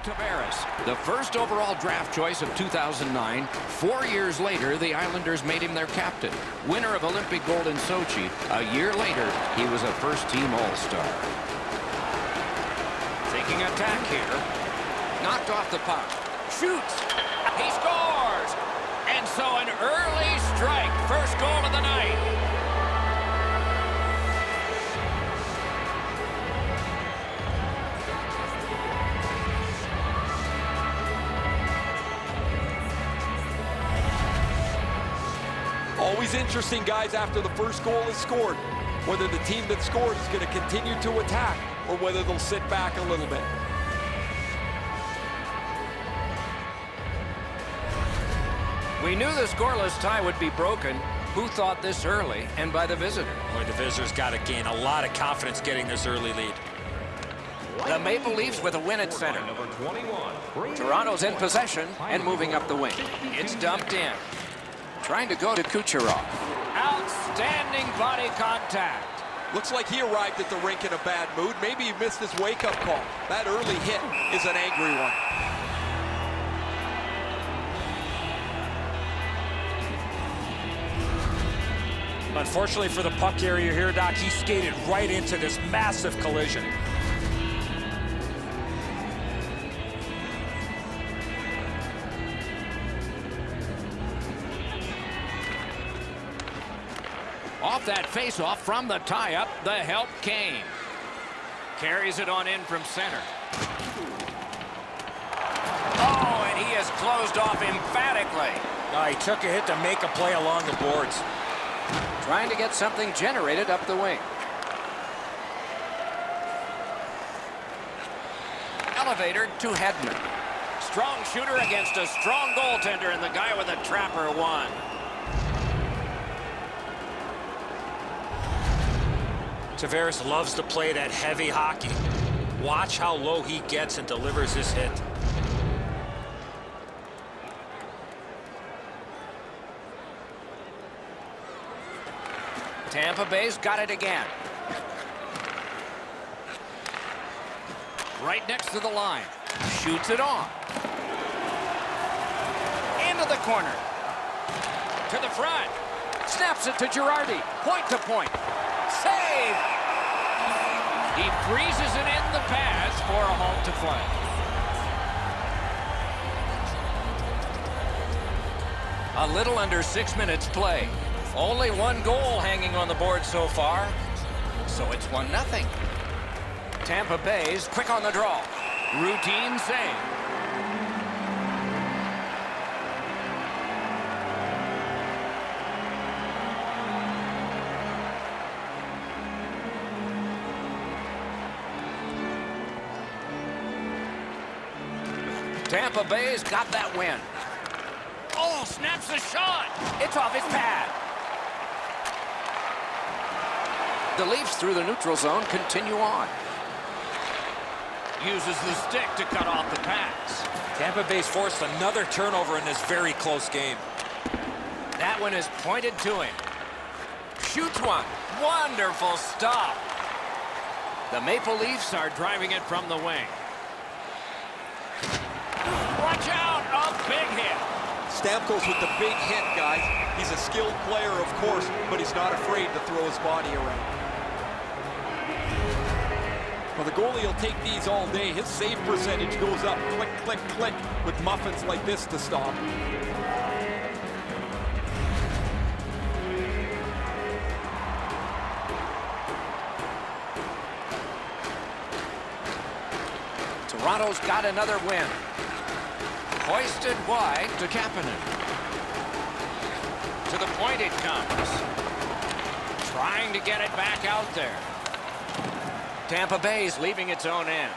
Tavares, the first overall draft choice of 2009. 4 years later, the Islanders made him their captain. Winner of Olympic gold in Sochi. A year later, he was a first-team All-Star. Taking attack here. Knocked off the puck. Shoots. He scores. And so an early strike. First goal of the night. Always interesting, guys, after the first goal is scored, whether the team that scored is going to continue to attack or whether they'll sit back a little bit. We knew the scoreless tie would be broken. Who thought this early and by the visitor? Boy, the visitors got to gain a lot of confidence getting this early lead. The Maple Leafs with a win at center. Toronto's in possession and moving up the wing. It's dumped in. Trying to go to Kucherov. Outstanding body contact. Looks like he arrived at the rink in a bad mood. Maybe he missed his wake-up call. That early hit is an angry one. Unfortunately for the puck carrier here, Doc, he skated right into this massive collision. Off that face-off from the tie-up, the help came. Carries it on in from center. Oh, and he is closed off emphatically. He took a hit to make a play along the boards. Trying to get something generated up the wing. Elevator to Hedman. Strong shooter against a strong goaltender, and the guy with a trapper won. Tavares loves to play that heavy hockey. Watch how low he gets and delivers his hit. Tampa Bay's got it again. Right next to the line. Shoots it on. Into the corner. To the front. Snaps it to Girardi. Point to point. Save! He freezes it in the pass for a home to play. A little under 6 minutes play. Only one goal hanging on the board so far, so it's 1-0. Tampa Bay's quick on the draw. Routine save. Tampa Bay's got that win. Oh, snaps the shot. It's off his pad. The Leafs through the neutral zone continue on. Uses the stick to cut off the pass. Tampa Bay's forced another turnover in this very close game. That one is pointed to him. Shoots one. Wonderful stop. The Maple Leafs are driving it from the wing. Watch out, a big hit. Stamkos with the big hit, guys. He's a skilled player, of course, but he's not afraid to throw his body around. Well, the goalie will take these all day. His save percentage goes up, click, click, click, with muffins like this to stop. Toronto's got another win. Hoisted wide to Kapanen. To the point it comes. Trying to get it back out there. Tampa Bay's leaving its own end.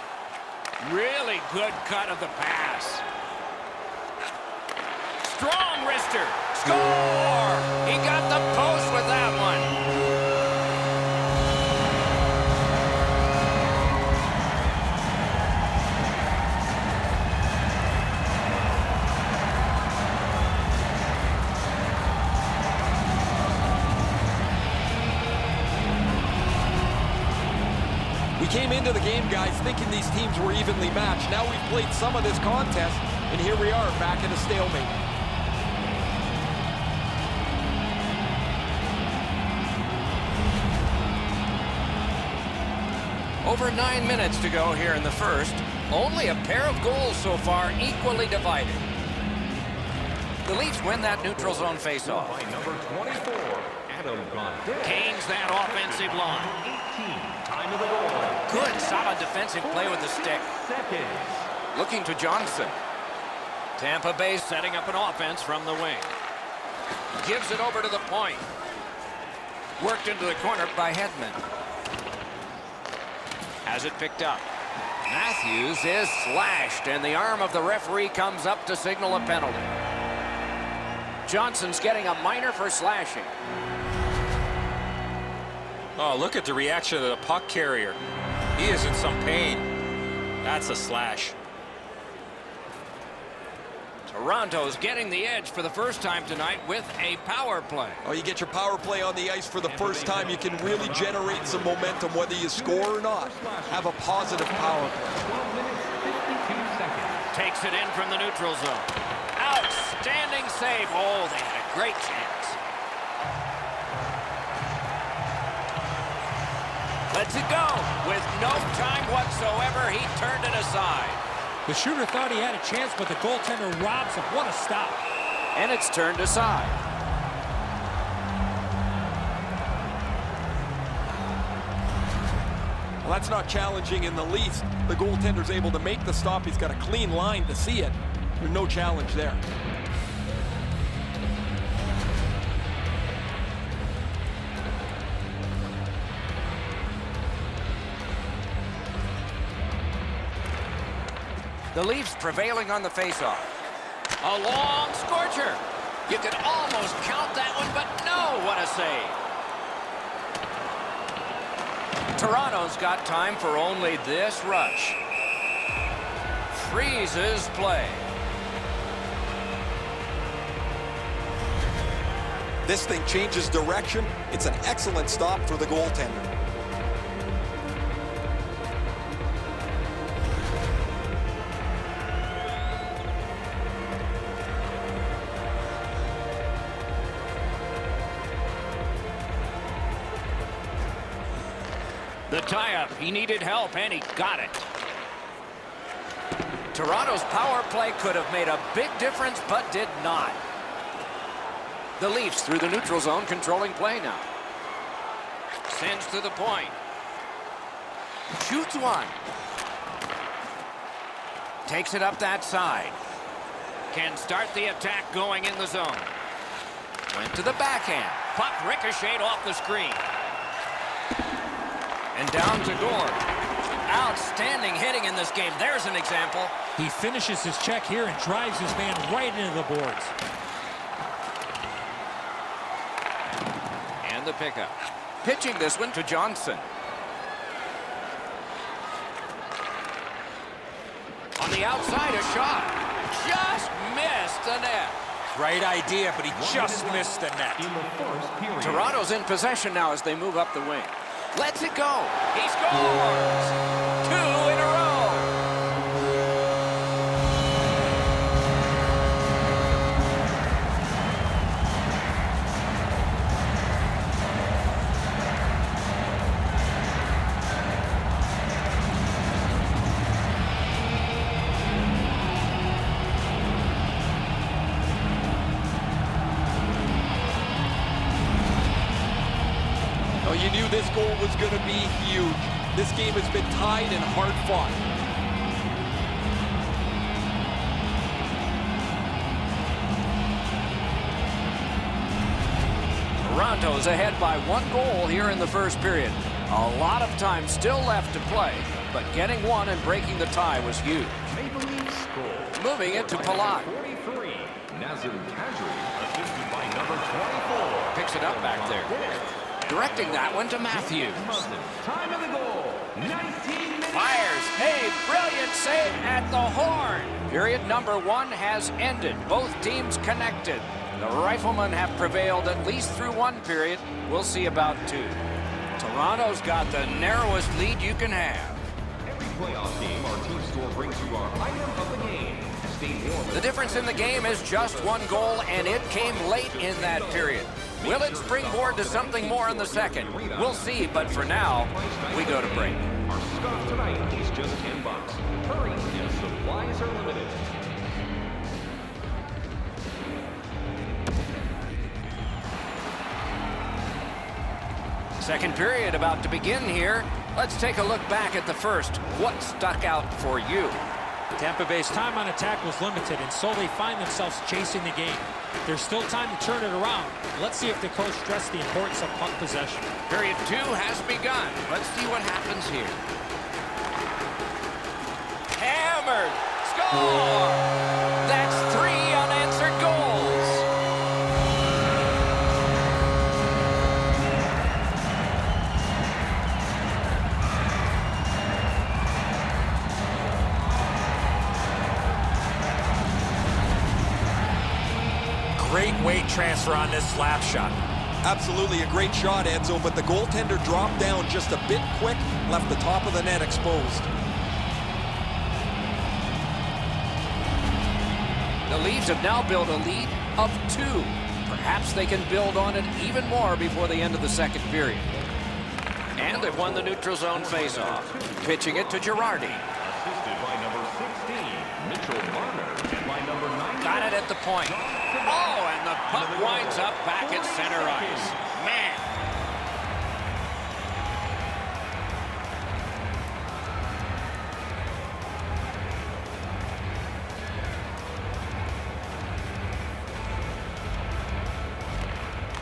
Really good cut of the pass. Strong wrister. Score! He got the post with that one. We came into the game, guys, thinking these teams were evenly matched. Now we've played some of this contest, and here we are back in a stalemate. Over 9 minutes to go here in the first. Only a pair of goals so far, equally divided. The Leafs win that neutral zone faceoff. By number 24, Adam Kane's that offensive line. 18, time of the goal. Good, solid defensive play with the stick. Seconds. Looking to Johnson. Tampa Bay setting up an offense from the wing. Gives it over to the point. Worked into the corner by Hedman. Has it picked up. Matthews is slashed, and the arm of the referee comes up to signal a penalty. Johnson's getting a minor for slashing. Oh, look at the reaction of the puck carrier. He is in some pain. That's a slash. Toronto's getting the edge for the first time tonight with a power play. Oh, you get your power play on the ice for the first time, you can really generate some momentum, whether you score or not. Have a positive power play. 12 minutes, 52 seconds. Takes it in from the neutral zone. Outstanding save. Oh, they had a great chance. Lets it go. With no time whatsoever, he turned it aside. The shooter thought he had a chance, but the goaltender robs him. What a stop. And it's turned aside. Well, that's not challenging in the least. The goaltender's able to make the stop. He's got a clean line to see it. There's no challenge there. The Leafs prevailing on the faceoff. A long scorcher. You could almost count that one, but no, what a save. Toronto's got time for only this rush. Freezes play. This thing changes direction. It's an excellent stop for the goaltender. The tie-up, he needed help, and he got it. Toronto's power play could have made a big difference, but did not. The Leafs through the neutral zone, controlling play now. Sends to the point. Shoots one. Takes it up that side. Can start the attack going in the zone. Went to the backhand. Puck ricocheted off the screen. And down to Gore. Outstanding hitting in this game. There's an example. He finishes his check here and drives his man right into the boards. And the pickup. Pitching this one to Johnson. On the outside, a shot. Just missed the net. Great idea, but he just missed the net. In the first period. Toronto's in possession now as they move up the wing. Lets it go. He scores! 2 in a row. Well, you knew this goal was going to be huge. This game has been tied and hard fought. Toronto's ahead by 1 goal here in the first period. A lot of time still left to play, but getting one and breaking the tie was huge. Maple Leafs score. Moving it to Palat. 43. Nazem Kadri, assisted by number 24. Picks it up back there. Directing that one to Matthews. Time of the goal. 19 minutes. Fires a brilliant save at the horn. Period number 1 has ended. Both teams connected. The Riflemen have prevailed at least through 1 period. We'll see about 2. Toronto's got the narrowest lead you can have. Every playoff game, our team store brings you our item of the game. Stay warm. The difference in the game is just one goal, and it came late in that period. Will it springboard to something more in the second? We'll see, but for now, we go to break. Our stuff tonight is just $10. Hurry, and supplies are limited. Second period about to begin here. Let's take a look back at the first. What stuck out for you? Tampa Bay's time on attack was limited, and so they find themselves chasing the game. There's still time to turn it around. Let's see if the coach stressed the importance of puck possession. Period 2 has begun. Let's see what happens here. Hammered. Score! That's 3 unanswered goals. Great weight transfer on this slap shot. Absolutely a great shot, Enzo, but the goaltender dropped down just a bit quick, left the top of the net exposed. The Leafs have now built a lead of 2. Perhaps they can build on it even more before the end of the second period. And they've won the neutral zone faceoff. Pitching it to Girardi. Assisted by number 16, Mitchell Marner, and by number 9. Got it at the point. Oh, and the puck winds up back at center ice. Man.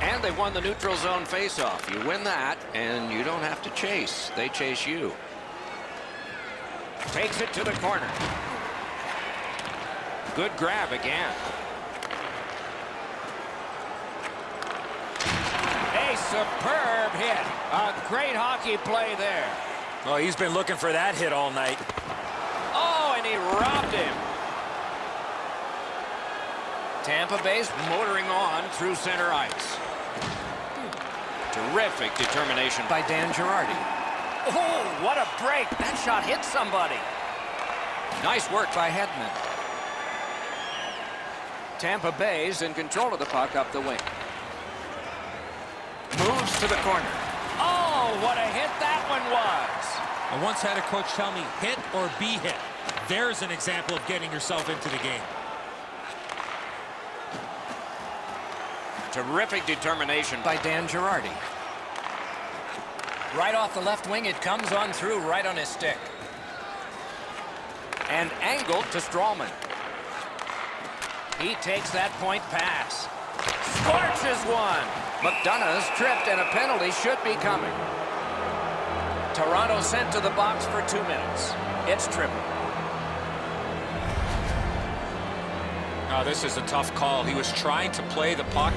And they won the neutral zone faceoff. You win that, and you don't have to chase. They chase you. Takes it to the corner. Good grab again. A superb hit. A great hockey play there. Oh, he's been looking for that hit all night. Oh, and he robbed him. Tampa Bay's motoring on through center ice. Terrific determination by Dan Girardi. Oh, what a break. That shot hit somebody. Nice work by Hedman. Tampa Bay's in control of the puck up the wing. Moves to the corner. Oh, what a hit that one was. I once had a coach tell me, hit or be hit. There's an example of getting yourself into the game. Terrific determination by Dan Girardi. Right off the left wing, it comes on through right on his stick. And angled to Strawman. He takes that point pass. Scorches one. McDonough's tripped and a penalty should be coming. Toronto sent to the box for 2 minutes. It's tripping. Oh, this is a tough call. He was trying to play the puck,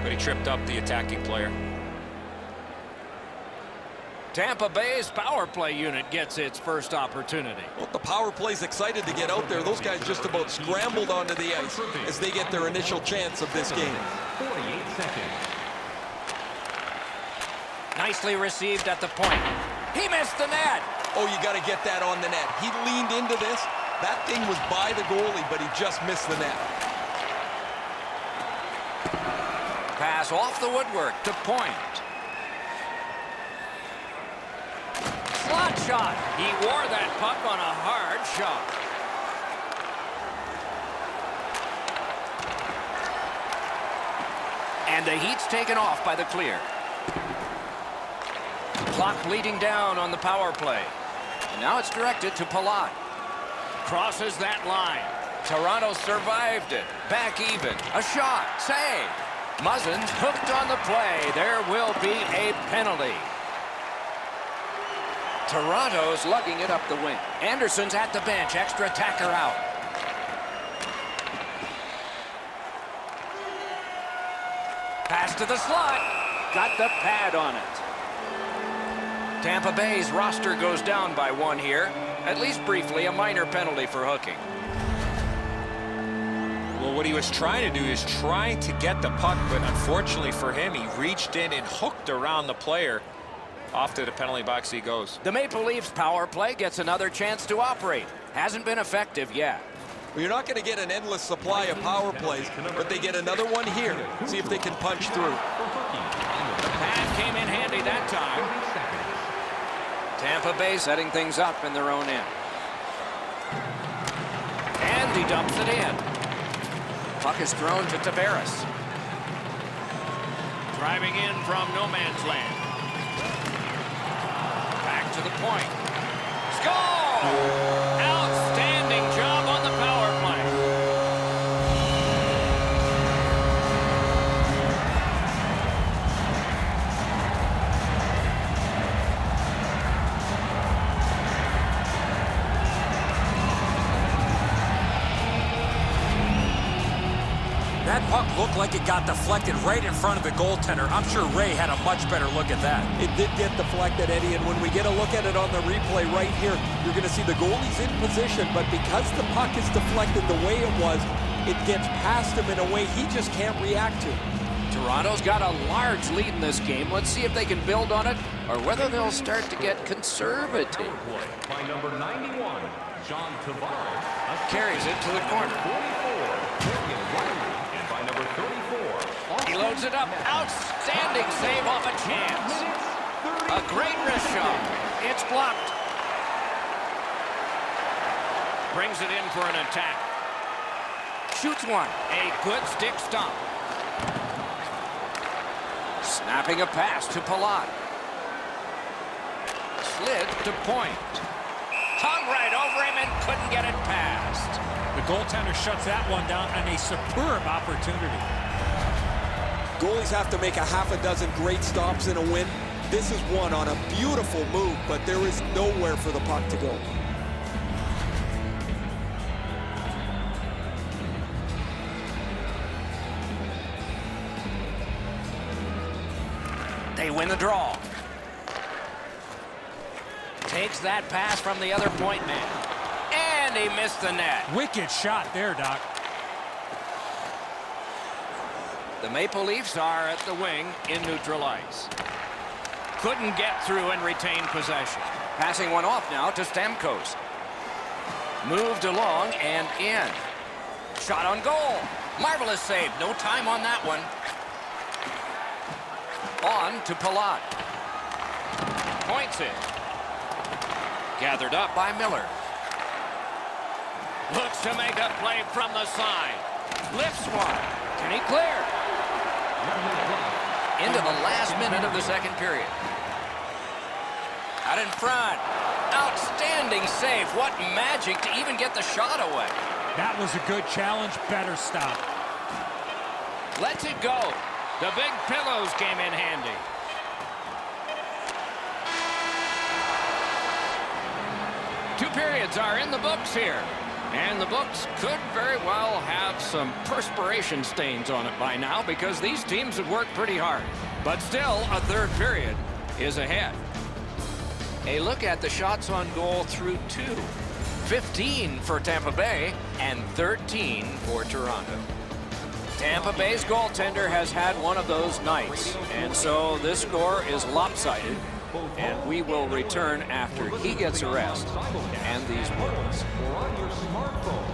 but he tripped up the attacking player. Tampa Bay's power play unit gets its first opportunity. Well, the power play's excited to get out there. Those guys just about scrambled onto the ice as they get their initial chance of this game. 48 seconds. Nicely received at the point. He missed the net. Oh, you got to get that on the net. He leaned into this. That thing was by the goalie, but he just missed the net. Pass off the woodwork to point. Slot shot. He wore that puck on a hard shot. And the heat's taken off by the clear. Clock bleeding down on the power play. And now it's directed to Palat. Crosses that line. Toronto survived it. Back even. A shot. Save. Muzzin's hooked on the play. There will be a penalty. Toronto's lugging it up the wing. Anderson's at the bench. Extra attacker out. Pass to the slot. Got the pad on it. Tampa Bay's roster goes down by 1 here. At least briefly, a minor penalty for hooking. Well, what he was trying to do is trying to get the puck, but unfortunately for him, he reached in and hooked around the player. Off to the penalty box he goes. The Maple Leafs power play gets another chance to operate. Hasn't been effective yet. Well, you're not going to get an endless supply of power plays, but they get another one here. See if they can punch through. The pad came in handy that time. Tampa Bay setting things up in their own end. And he dumps it in. Puck is thrown to Tavares. Driving in from no man's land. Back to the point. Score! Outstanding job on the power play. That puck looked like it got deflected right in front of the goaltender. I'm sure Ray had a much better look at that. It did get deflected, Eddie, and when we get a look at it on the replay right here, you're going to see the goalie's in position, but because the puck is deflected the way it was, it gets past him in a way he just can't react to. Toronto's got a large lead in this game. Let's see if they can build on it or whether they'll start to get conservative. By number 91, John Tavares. Carries it to the corner. 44, and by number 34, He loads it up. Outstanding save off a chance. A great wrist shot. It's blocked. Brings it in for an attack. Shoots one. A good stick stomp. Snapping a pass to Palat. Slid to point. Hung right over him and couldn't get it past. The goaltender shuts that one down on a superb opportunity. Goalies have to make a half a dozen great stops in a win. This is one on a beautiful move, but there is nowhere for the puck to go. They win the draw. Takes that pass from the other point man. And he missed the net. Wicked shot there, Doc. The Maple Leafs are at the wing in neutral ice. Couldn't get through and retain possession. Passing one off now to Stamkos. Moved along and in. Shot on goal. Marvelous save. No time on that one. On to Palat. Points it. Gathered up by Miller. Looks to make a play from the side. Lifts one. Can he clear? Into the last minute of the second period. Out in front. Outstanding save. What magic to even get the shot away. That was a good challenge. Better stop. Lets it go. The big pillows came in handy. Two periods are in the books here. And the books could very well have some perspiration stains on it by now because these teams have worked pretty hard. But still, a third period is ahead. A look at the shots on goal through two. 15 for Tampa Bay and 13 for Toronto. Tampa Bay's goaltender has had one of those nights, and so this score is lopsided, and we will return after he gets a rest and these words. or on your smartphone.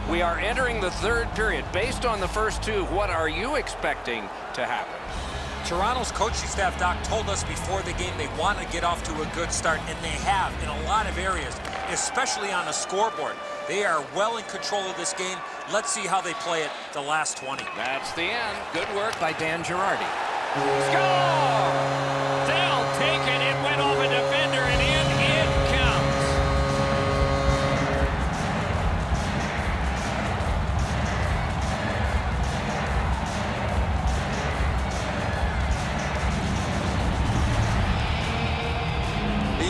We are entering the third period. Based on the first two, what are you expecting to happen? Toronto's coaching staff, Doc, told us before the game they want to get off to a good start, and they have in a lot of areas, especially on the scoreboard. They are well in control of this game. Let's see how they play it the last 20. That's the end. Good work by Dan Girardi. Score! They'll take it. It went off a defender, and in it counts.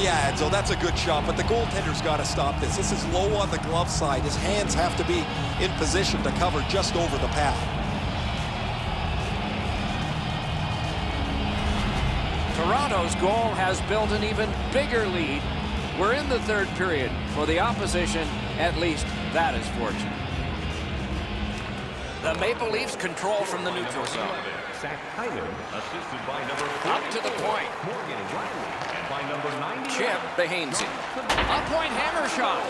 Yeah, so that's a good shot, but the goaltender's got to stop this. This is low on the glove side. His hands have to be in position to cover just over the pad. Toronto's goal has built an even bigger lead. We're in the third period. For the opposition, at least that is fortunate. The Maple Leafs control from the neutral zone. Zach Hyman, assisted by number 4. Up to the point. Morgan Riley, and by number 90. Chip Behansey. A point hammer shot.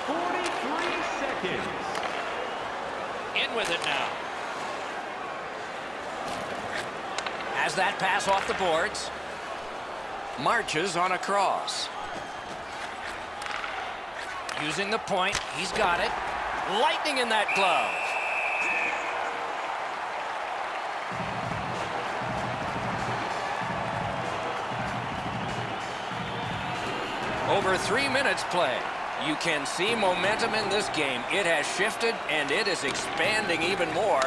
43 seconds. In with it now. Has that pass off the boards. Marches on a cross. Using the point. He's got it. Lightning in that glove. Over 3 minutes play. You can see momentum in this game. It has shifted, and it is expanding even more.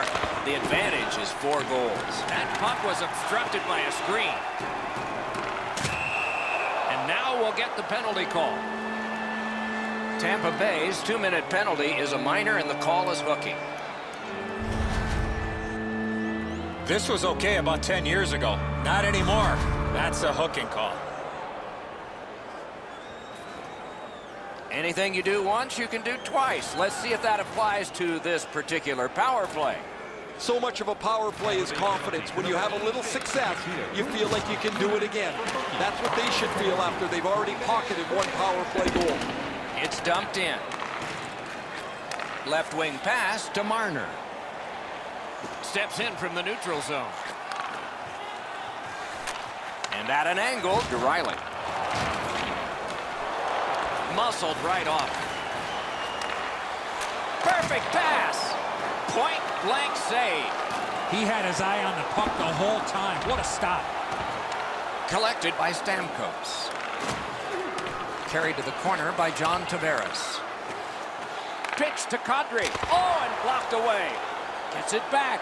The advantage is 4 goals. That puck was obstructed by a screen. And now we'll get the penalty call. Tampa Bay's 2-minute penalty is a minor, and the call is hooking. This was okay about 10 years ago. Not anymore. That's a hooking call. Anything you do once, you can do twice. Let's see if that applies to this particular power play. So much of a power play is confidence. When you have a little success, you feel like you can do it again. That's what they should feel after they've already pocketed 1 power play goal. It's dumped in. Left wing pass to Marner. Steps in from the neutral zone. And at an angle to Riley. Muscled right off. Perfect pass. Point blank save. He had his eye on the puck the whole time. What a stop. Collected by Stamkos. Carried to the corner by John Tavares. Pitch to Kadri. Oh, and blocked away. Gets it back.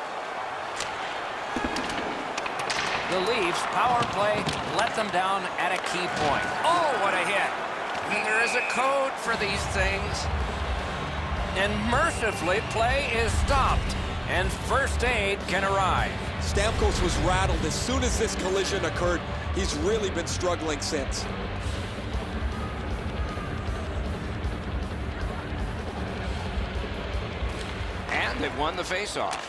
The Leafs power play let them down at a key point. Oh, what a hit. There is a code for these things. And mercifully, play is stopped. And first aid can arrive. Stamkos was rattled as soon as this collision occurred. He's really been struggling since. And they've won the faceoff.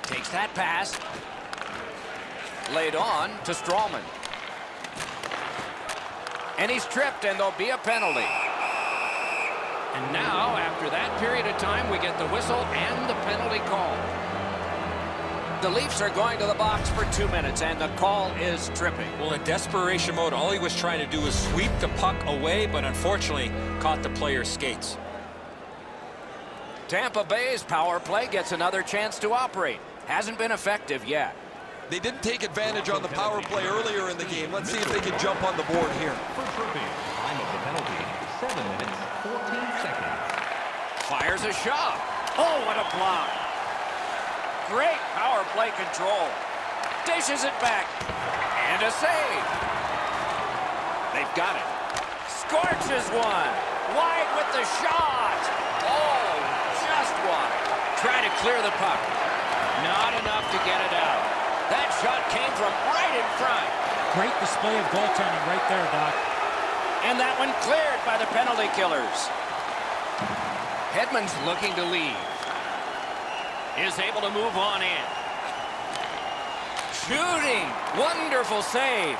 Takes that pass. Laid on to Strawman. And he's tripped, and there'll be a penalty. And now, after that period of time, we get the whistle and the penalty call. The Leafs are going to the box for 2 minutes, and the call is tripping. Well, in desperation mode, all he was trying to do was sweep the puck away, but unfortunately caught the player's skates. Tampa Bay's power play gets another chance to operate. Hasn't been effective yet. They didn't take advantage on the power play earlier in the game. Let's see if they can jump on the board here. For tripping, time of the penalty, 7 minutes, 14 seconds. Fires a shot. Oh, what a block. Great power play control. Dishes it back. And a save. They've got it. Scorches one. Wide with the shot. Oh, just wide. Try to clear the puck. Not enough to get it out. That shot came from right in front. Great display of goaltending right there, Doc. And that one cleared by the penalty killers. Hedman's looking to leave. Is able to move on in. Shooting. Wonderful save.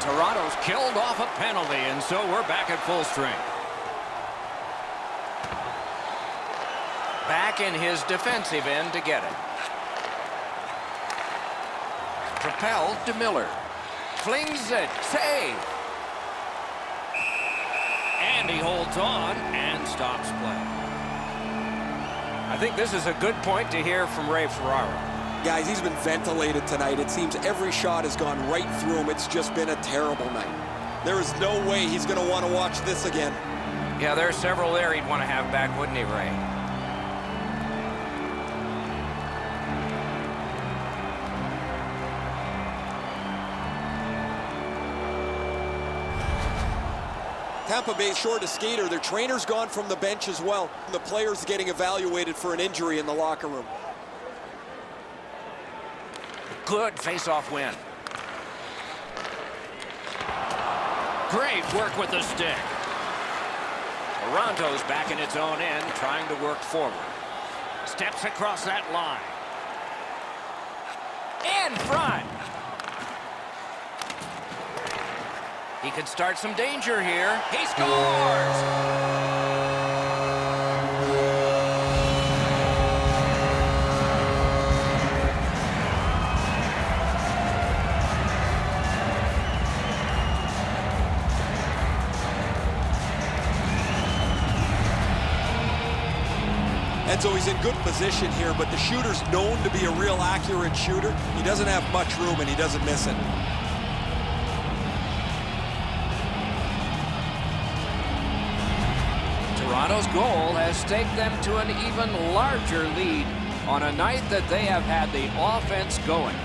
Toronto's killed off a penalty, and so we're back at full strength. Back in his defensive end to get it. Propelled to Miller. Flings it. Save. And he holds on and stops play. I think this is a good point to hear from Ray Ferraro. Guys, he's been ventilated tonight. It seems every shot has gone right through him. It's just been a terrible night. There is no way he's going to want to watch this again. Yeah, there are several there he'd want to have back, wouldn't he, Ray? Tampa Bay's short a skater. Their trainer's gone from the bench as well. The player's getting evaluated for an injury in the locker room. Good face-off win. Great work with the stick. Toronto's back in its own end, trying to work forward. Steps across that line. In front. He could start some danger here. He scores! And so he's in good position here, but the shooter's known to be a real accurate shooter. He doesn't have much room, and he doesn't miss it. Toronto's goal has staked them to an even larger lead on a night that they have had the offense going.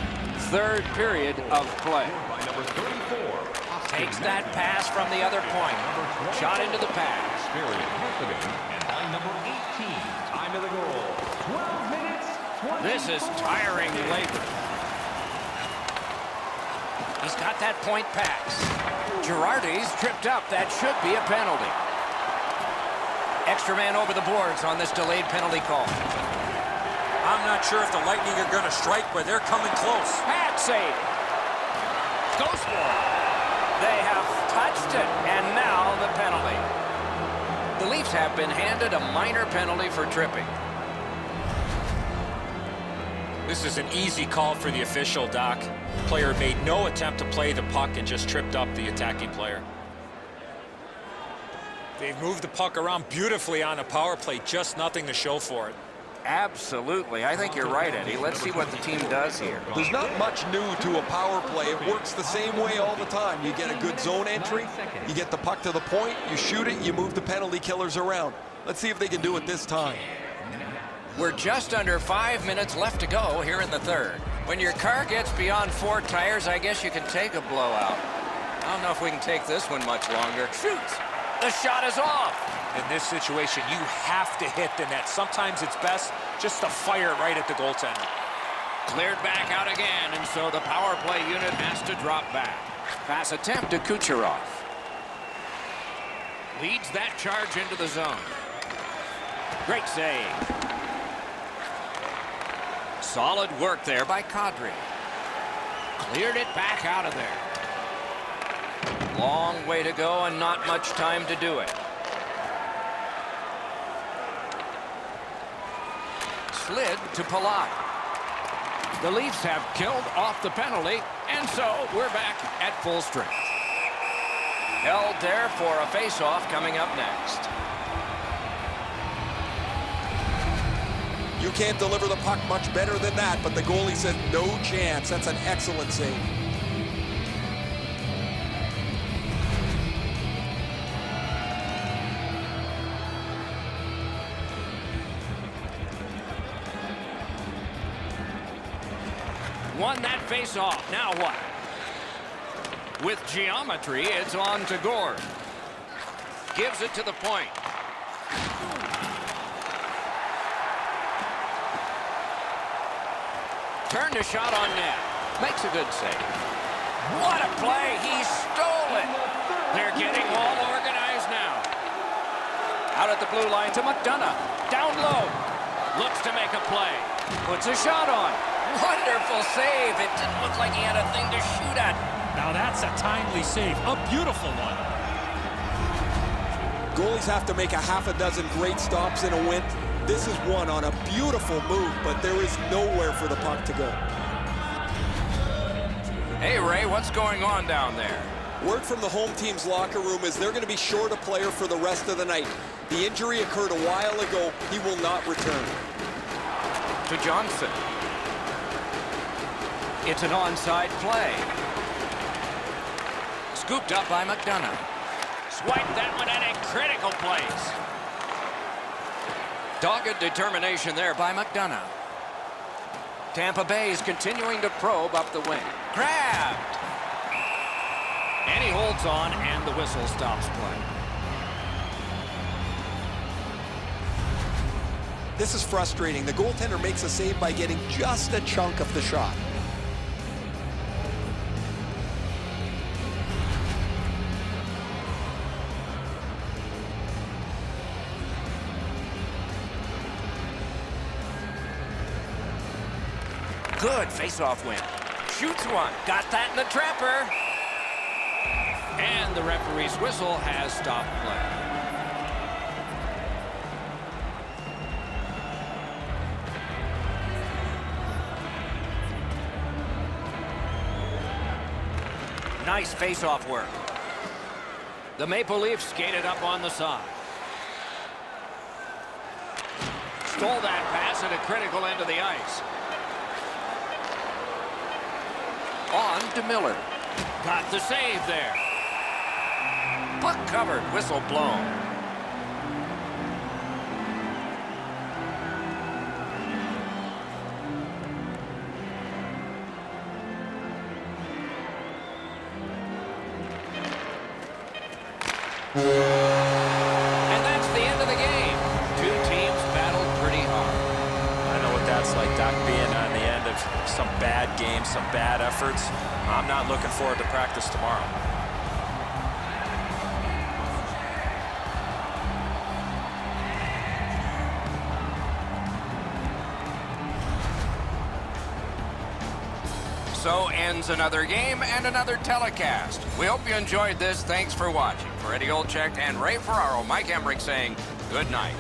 Third period of play. Takes that pass from the other point. Shot into the pass. And by number 18, time of the goal, 12 minutes, 20. This is tiring labor. He's got that point pass. Girardi's tripped up. That should be a penalty. Extra man over the boards on this delayed penalty call. I'm not sure if the Lightning are going to strike, but they're coming close. Pad save. Goes for it. They have touched it, and now the penalty. The Leafs have been handed a minor penalty for tripping. This is an easy call for the official, Doc. Player made no attempt to play the puck and just tripped up the attacking player. They've moved the puck around beautifully on a power play, just nothing to show for it. Absolutely. I think you're right, Eddie. Let's see what the team does here. There's not much new to a power play. It works the same way all the time. You get a good zone entry, you get the puck to the point, you shoot it, you move the penalty killers around. Let's see if they can do it this time. We're just under 5 minutes left to go here in the third. When your car gets beyond 4 tires, I guess you can take a blowout. I don't know if we can take this one much longer. Shoots. The shot is off. In this situation, you have to hit the net. Sometimes it's best just to fire it right at the goaltender. Cleared back out again, and so the power play unit has to drop back. Pass attempt to Kucherov. Leads that charge into the zone. Great save. Solid work there by Kadri. Cleared it back out of there. Long way to go and not much time to do it. Slid to Palat. The Leafs have killed off the penalty, and so we're back at full strength. Held there for a face-off coming up next. You can't deliver the puck much better than that, but the goalie said no chance. That's an excellent save. Won that face-off. Now what? With geometry, it's on to Gord. Gives it to the point. Turned a shot on net. Makes a good save. What a play. He stole it. They're getting all organized now. Out at the blue line to McDonough. Down low. Looks to make a play. Puts a shot on. Wonderful save. It didn't look like he had a thing to shoot at. Now that's a timely save. A beautiful one. Goalies have to make a half a dozen great stops in a win. This is one on a beautiful move, but there is nowhere for the puck to go. Hey, Ray, what's going on down there? Word from the home team's locker room is they're going to be short a player for the rest of the night. The injury occurred a while ago. He will not return. To Johnson. It's an onside play. Scooped up by McDonough. Swiped that one at a critical place. Dogged determination there by McDonough. Tampa Bay is continuing to probe up the wing. Grabbed. And he holds on, and the whistle stops play. This is frustrating. The goaltender makes a save by getting just a chunk of the shot. Good face-off win. Shoots one. Got that in the trapper. And the referee's whistle has stopped play. Nice face-off work. The Maple Leafs skated up on the side. Stole that pass at a critical end of the ice. On to Miller. Got the save there. Puck covered, whistle blown. And that's the end of the game. Two teams battled pretty hard. I know what that's like, Doc, being on the end of some bad games, some bad efforts. I'm not looking forward to practice tomorrow. So ends another game and another telecast. We hope you enjoyed this. Thanks for watching. For Eddie Olczyk and Ray Ferraro, Mike Emmerich saying good night.